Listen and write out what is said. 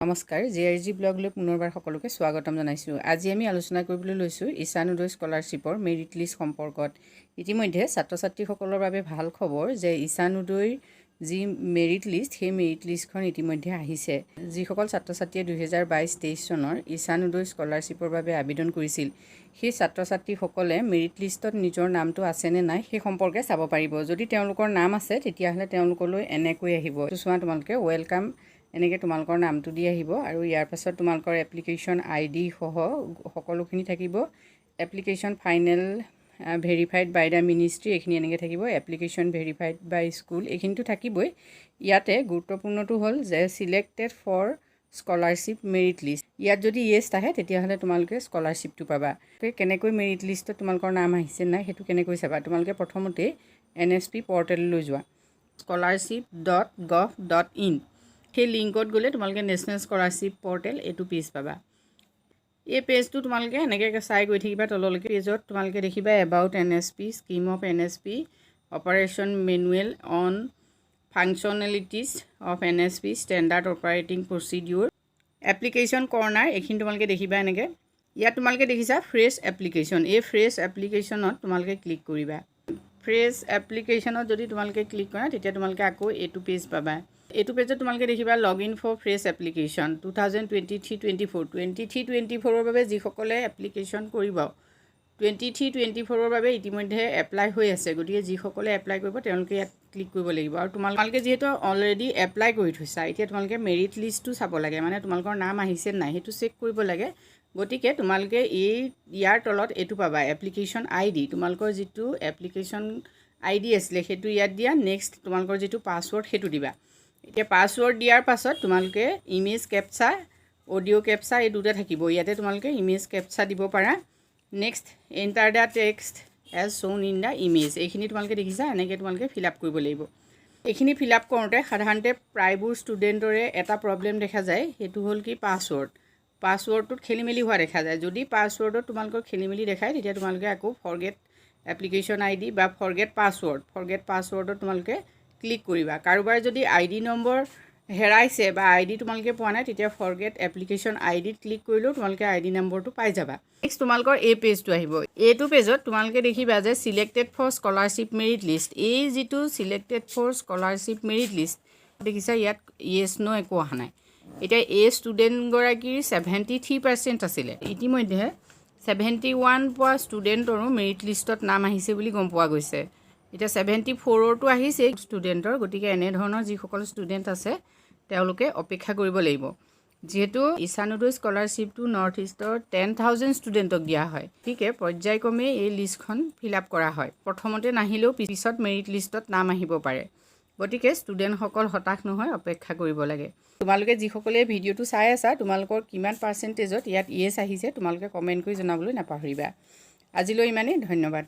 নমস্কাৰ জেআৰজি ব্লগলৈ পুনৰবাৰ সকলোকে স্বাগতম জনাইছোঁ। আজি আমি আলোচনা কৰিবলৈ লৈছোঁ ঈশান উদয় স্কলাৰশ্বিপৰ মেৰিট লিষ্ট সম্পৰ্কত। ইতিমধ্যে ছাত্ৰ ছাত্ৰীসকলৰ বাবে ভাল খবৰ যে ঈশান উদয়ৰ যি মেৰিট লিষ্ট সেই মেৰিট লিষ্টখন ইতিমধ্যে আহিছে। যিসকল ছাত্ৰ ছাত্ৰীয়ে 2022-23 চনৰ ঈশান উদয় স্কলাৰশ্বিপৰ বাবে আবেদন কৰিছিল সেই ছাত্ৰ ছাত্ৰীসকলে মেৰিট লিষ্টত নিজৰ নামটো আছেনে নাই সেই সম্পৰ্কে চাব পাৰিব। যদি তেওঁলোকৰ নাম আছে তেতিয়াহ'লে তেওঁলোকলৈ এনেকৈ আহিব, চোৱা তোমালোকে ৱেলকাম এনেকৈ তোমালোকৰ নামটো দি আহিব আৰু ইয়াৰ পাছত তোমালোকৰ এপ্লিকেশ্যন আইডি সহ সকলোখিনি থাকিব। Application final verified by the ministry এইখিনি এনেকৈ থাকিব। এপ্লিকেশ্যন ভেৰিফাইড বাই স্কুল এইখিনিতো থাকিবই। ইয়াতে গুৰুত্বপূৰ্ণটো হ'ল যে selected for scholarship merit list, ইয়াত যদি য়েছ আহে তেতিয়াহ'লে তোমালোকে স্কলাৰশ্বিপটো পাবা। কেনেকৈ মেৰিট লিষ্টত তোমালোকৰ নাম আহিছে নাই সেইটো কেনেকৈ চাবা, তোমালোকে প্ৰথমতে NSP পৰ্টেললৈ যোৱা, scholarship.gov.in সেই লিংকত গ'লে তোমালোকে নেশ্যনেল স্কলাৰশ্বিপ পৰ্টেল এইটো পেজ পাবা। এই পেজটো তোমালোকে এনেকৈ চাই গৈ থাকিবা তললৈকে। পেজত তোমালোকে দেখিবা about NSP, scheme of NSP, operation manual on functionalities of NSP, standard operating procedure, application corner এইখিনি তোমালোকে দেখিবা এনেকৈ। ইয়াত তোমালোকে দেখিছা ফ্ৰেছ এপ্লিকেশ্যন, এই ফ্ৰেছ এপ্লিকেশ্যনত তোমালোকে ক্লিক কৰিবা। ফ্ৰেছ এপ্লিকেশ্যনত যদি তোমালোকে ক্লিক কৰা তেতিয়া তোমালোকে আকৌ এইটো পেজ পাবা। এইটো পেজত তোমালোকে দেখিবা লগ ইন ফৰ ফ্ৰেছ এপ্লিকেশ্যন 2023-24, 23-24ৰ বাবে যিসকলে এপ্লিকেশ্যন কৰিব 23-24ৰ বাবে ইতিমধ্যে এপ্লাই হৈ আছে, গতিকে যিসকলে এপ্লাই কৰিব তেওঁলোকে ইয়াত ক্লিক কৰিব লাগিব। আৰু তোমালোকে যিহেতু অলৰেডি এপ্লাই কৰি থৈছা, এতিয়া তোমালোকে মেৰিট লিষ্টটো চাব লাগে, মানে তোমালোকৰ নাম আহিছে নাই সেইটো চেক কৰিব লাগে। গতিকে তোমালোকে ইয়াৰ তলত এইটো পাবা এপ্লিকেশ্যন আইডি, তোমালোকৰ যিটো এপ্লিকেশ্যন আইডি আছিলে সেইটো ইয়াত দিয়া। নেক্সট তোমালোকৰ যিটো পাছৱৰ্ড সেইটো দিবা। এতিয়া পাছৱৰ্ড দিয়াৰ পাছত তোমালোকে ইমেজ কেপচা, অডিঅ' কেপচা এই দুটা থাকিব। ইয়াতে তোমালোকে ইমেজ কেপচা দিব পাৰা। Next enter the text as shown in the image এইখিনি তোমালোকে দেখিছা এনেকৈ তোমালোকে ফিল আপ কৰিব লাগিব। এইখিনি ফিল আপ কৰোঁতে সাধাৰণতে প্ৰায়বোৰ ষ্টুডেণ্টৰে এটা প্ৰব্লেম দেখা যায়, সেইটো হ'ল কি পাছৱৰ্ডটোত খেলি মেলি হোৱা দেখা যায়। যদি পাছৱৰ্ডত তোমালোকৰ খেলি মেলি দেখায় তেতিয়া তোমালোকে আকৌ ফৰগেট এপ্লিকেশ্যন আইডি বা ফৰগেট পাছৱৰ্ডত তোমালোকে ক্লিক কৰিবা। কাৰোবাৰ যদি আইডি নম্বৰ হেৰাইছে বা আইডি তোমালোকে পোৱা নাই তেতিয়া ফৰগেট এপ্লিকেশ্যন আইডিত ক্লিক কৰিলেও তোমালোকে আইডি নম্বৰটো পাই যাবা। নেক্সট তোমালোকৰ এই পেজটো আহিব। এইটো পেজত তোমালোকে দেখিবা যে selected for scholarship merit list, এই যিটো selected for scholarship merit list দেখিছা ইয়াত য়েছ ন' একো অহা নাই। এতিয়া এই ষ্টুডেণ্টগৰাকীৰ 73% আছিলে, ইতিমধ্যে 71 পোৱা ষ্টুডেণ্টৰো মেৰিট লিষ্টত নাম আহিছে বুলি গম পোৱা গৈছে। এতিয়া 74ৰটো আহিছে ষ্টুডেণ্টৰ, গতিকে এনেধৰণৰ যিসকল ষ্টুডেণ্ট আছে তেওঁলোকে অপেক্ষা কৰিব লাগিব। যিহেতু ঈশান উদয় স্কলাৰশ্বিপটো নৰ্থ ইষ্টৰ 10,000 ষ্টুডেণ্টক দিয়া হয়, গতিকে পৰ্যায়ক্ৰমে এই লিষ্টখন ফিল আপ কৰা হয়। প্ৰথমতে নাহিলেও পিছত মেৰিট লিষ্টত নাম আহিব পাৰে, গতিকে ষ্টুডেণ্টসকল হতাশ নহয়, অপেক্ষা কৰিব লাগে। তোমালোকে যিসকলে ভিডিঅ'টো চাই আছা তোমালোকৰ কিমান পাৰ্চেণ্টেজত ইয়াত য়েছ আহিছে তোমালোকে কমেণ্ট কৰি জনাবলৈ নাপাহৰিবা। আজিলৈ ইমানেই, ধন্যবাদ।